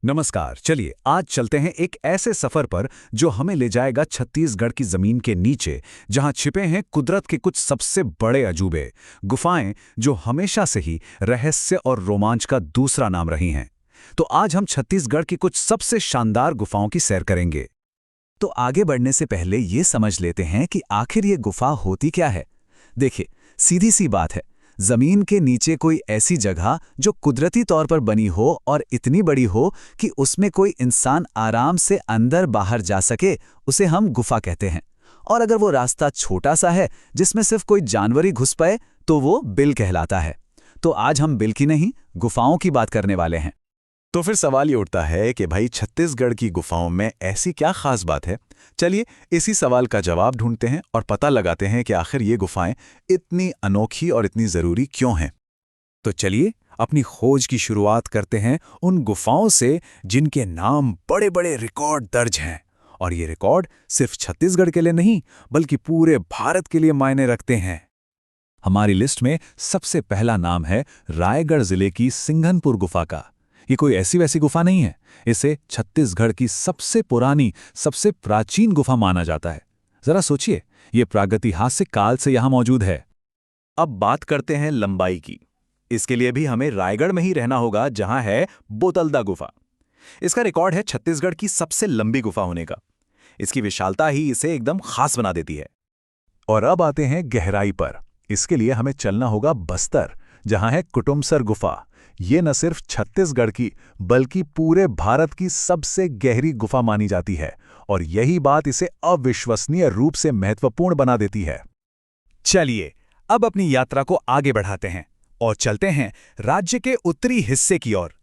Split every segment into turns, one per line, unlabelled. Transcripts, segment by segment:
नमस्कार। चलिए आज चलते हैं एक ऐसे सफर पर जो हमें ले जाएगा छत्तीसगढ़ की जमीन के नीचे, जहां छिपे हैं कुदरत के कुछ सबसे बड़े अजूबे, गुफाएं जो हमेशा से ही रहस्य और रोमांच का दूसरा नाम रही हैं। तो आज हम छत्तीसगढ़ की कुछ सबसे शानदार गुफाओं की सैर करेंगे। तो आगे बढ़ने से पहले ये समझ लेते हैं कि आखिर ये गुफा होती क्या है। देखिए, सीधी सी बात है, जमीन के नीचे कोई ऐसी जगह जो कुदरती तौर पर बनी हो और इतनी बड़ी हो कि उसमें कोई इंसान आराम से अंदर बाहर जा सके, उसे हम गुफा कहते हैं। और अगर वो रास्ता छोटा सा है जिसमें सिर्फ कोई जानवर ही घुस पाए तो वो बिल कहलाता है। तो आज हम बिल की नहीं, गुफाओं की बात करने वाले हैं।
तो फिर सवाल ये उठता है कि भाई छत्तीसगढ़ की गुफाओं में ऐसी क्या खास बात है। चलिए इसी सवाल का जवाब ढूंढते हैं और पता लगाते हैं कि आखिर ये गुफाएं इतनी अनोखी और इतनी जरूरी क्यों हैं।
तो चलिए अपनी खोज की शुरुआत करते हैं उन गुफाओं से जिनके नाम बड़े बड़े रिकॉर्ड दर्ज हैं। और ये रिकॉर्ड सिर्फ छत्तीसगढ़ के लिए नहीं बल्कि पूरे भारत के लिए मायने रखते हैं। हमारी लिस्ट में सबसे पहला नाम है रायगढ़ जिले की सिंघनपुर गुफा का। ये कोई ऐसी वैसी गुफा नहीं है, इसे छत्तीसगढ़ की सबसे पुरानी, सबसे प्राचीन गुफा माना जाता है। जरा सोचिए, ये प्रागैतिहासिक काल से यहां मौजूद है।
अब बात करते हैं लंबाई की। इसके लिए भी हमें रायगढ़ में ही रहना होगा, जहां है बोतलदा गुफा। इसका रिकॉर्ड है छत्तीसगढ़ की सबसे लंबी गुफा होने का। इसकी विशालता ही इसे एकदम खास बना देती है।
और अब आते हैं गहराई पर। इसके लिए हमें चलना होगा बस्तर, जहां है कुटुमसर गुफा। ये न सिर्फ छत्तीसगढ़ की बल्कि पूरे भारत की सबसे गहरी गुफा मानी जाती है, और यही बात इसे अविश्वसनीय रूप से महत्वपूर्ण बना देती है। चलिए अब अपनी यात्रा को आगे बढ़ाते हैं और चलते हैं राज्य के उत्तरी हिस्से की ओर।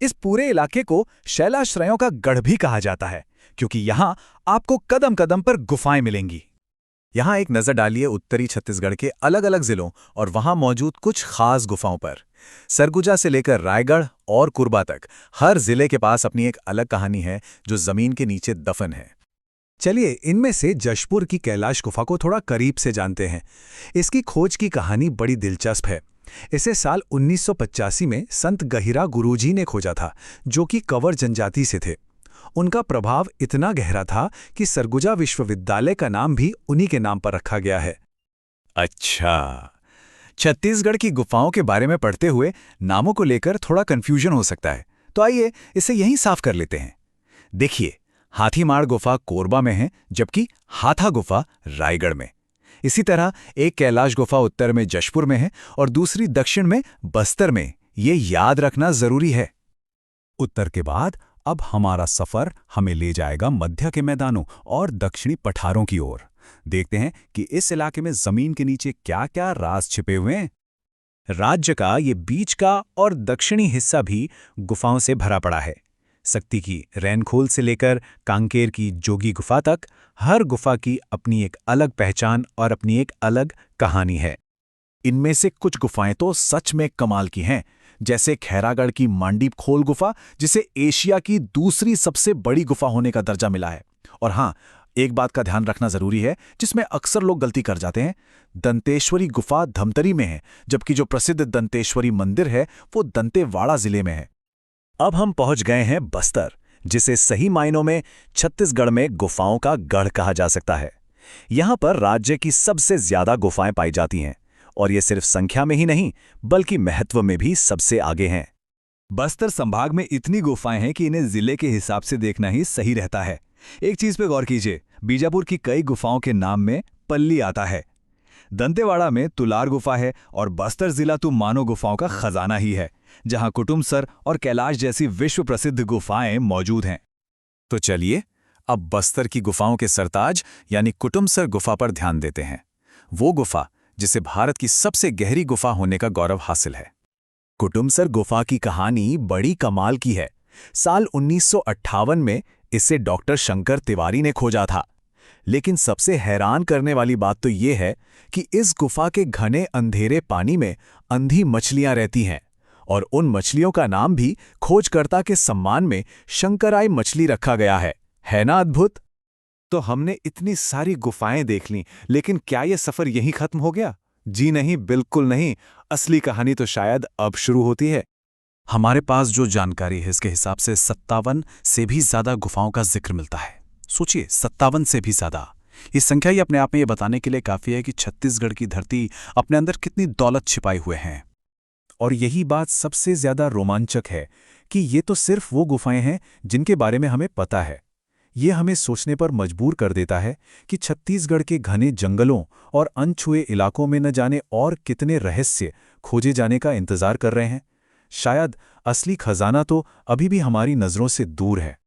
इस पूरे इलाके को शैलाश्रयों का गढ़ भी कहा जाता है, क्योंकि यहां आपको कदम कदम पर गुफाएं मिलेंगी।
यहां एक नजर डालिए उत्तरी छत्तीसगढ़ के अलग अलग जिलों और वहां मौजूद कुछ खास गुफाओं पर। सरगुजा से लेकर रायगढ़ और कुरबा तक हर जिले के पास अपनी एक अलग कहानी है जो जमीन के नीचे दफन है।
चलिए इनमें से जशपुर की कैलाश गुफा को थोड़ा करीब से जानते हैं। इसकी खोज की कहानी बड़ी दिलचस्प है। इसे साल 1985 में संत गहिरा गुरुजी ने खोजा था, जो कि कंवर जनजाति से थे। उनका प्रभाव इतना गहरा था कि सरगुजा विश्वविद्यालय का नाम भी उन्हीं के नाम पर रखा गया है।
अच्छा, छत्तीसगढ़ की गुफाओं के बारे में पढ़ते हुए नामों को लेकर थोड़ा कंफ्यूजन हो सकता है, तो आइए इसे यहीं साफ कर लेते हैं। देखिए, हाथीमाड़ गुफा कोरबा में है, जबकि हाथा गुफा रायगढ़ में। इसी तरह एक कैलाश गुफा उत्तर में जशपुर में है और दूसरी दक्षिण में बस्तर में। ये याद रखना जरूरी है। उत्तर के बाद अब हमारा सफर हमें ले जाएगा मध्य के मैदानों और दक्षिणी पठारों की ओर। देखते हैं कि इस इलाके में जमीन के नीचे क्या-क्या राज छिपे हुए हैं। राज्य का ये बीच का और दक्षिणी हिस्सा भी गुफाओं से भरा पड़ा है। सक्ती की रैनखोल से लेकर कांकेर की जोगी गुफा तक, हर गुफा की अपनी एक अलग पहचान और अपनी एक अलग कहानी है। इनमें से कुछ गुफाएं तो सच में कमाल की हैं, जैसे खैरागढ़ की मांडीप खोल गुफा, जिसे एशिया की दूसरी सबसे बड़ी गुफा होने का दर्जा मिला है। और हाँ, एक बात का ध्यान रखना जरूरी है जिसमें अक्सर लोग गलती कर जाते हैं। दंतेश्वरी गुफा धमतरी में है, जबकि जो प्रसिद्ध दंतेश्वरी मंदिर है वो दंतेवाड़ा जिले में है।
अब हम पहुंच गए हैं बस्तर, जिसे सही मायनों में छत्तीसगढ़ में गुफाओं का गढ़ कहा जा सकता है। यहां पर राज्य की सबसे ज्यादा गुफाएं पाई जाती हैं, और ये सिर्फ संख्या में ही नहीं बल्कि महत्व में भी सबसे आगे हैं। बस्तर संभाग में इतनी गुफाएं हैं कि इन्हें जिले के हिसाब से देखना ही सही रहता है। एक चीज पे गौर कीजिए, बीजापुर की कई गुफाओं के नाम में पल्ली आता है। दंतेवाड़ा में तुलार गुफा है और बस्तर जिला तो मानो गुफाओं का खजाना ही है, जहां कुटुमसर और कैलाश जैसी विश्व प्रसिद्ध गुफाएं मौजूद हैं। तो चलिए अब बस्तर की गुफाओं के सरताज यानी कुटुमसर गुफा पर ध्यान देते हैं। वो गुफा जिसे भारत की सबसे गहरी गुफा होने का गौरव हासिल है। कुटुमसर गुफा की कहानी बड़ी कमाल की है। साल 1958 में इसे डॉक्टर शंकर तिवारी ने खोजा था। लेकिन सबसे हैरान करने वाली बात तो ये है कि इस गुफा के घने अंधेरे पानी में अंधी मछलियां रहती हैं, और उन मछलियों का नाम भी खोजकर्ता के सम्मान में शंकराई मछली रखा गया है ना अद्भुत?
तो हमने इतनी सारी गुफाएं देख लीं, लेकिन क्या यह सफर यहीं खत्म हो गया? जी नहीं, बिल्कुल नहीं। असली कहानी तो शायद अब शुरू होती है। हमारे पास जो जानकारी है इसके हिसाब से 57 से भी ज्यादा गुफाओं का जिक्र मिलता है। सोचिए, 57 से भी ज्यादा। इस संख्या ही अपने आप में ये बताने के लिए काफी है कि छत्तीसगढ़ की धरती अपने अंदर कितनी दौलत छिपाए हुए हैं।
और यही बात सबसे ज्यादा रोमांचक है कि ये तो सिर्फ वो गुफाएं हैं जिनके बारे में हमें पता है। ये हमें सोचने पर मजबूर कर देता है कि छत्तीसगढ़ के घने जंगलों और अनछुए इलाकों में न जाने और कितने रहस्य खोजे जाने का इंतजार कर रहे हैं। शायद असली खजाना तो अभी भी हमारी नज़रों से दूर है।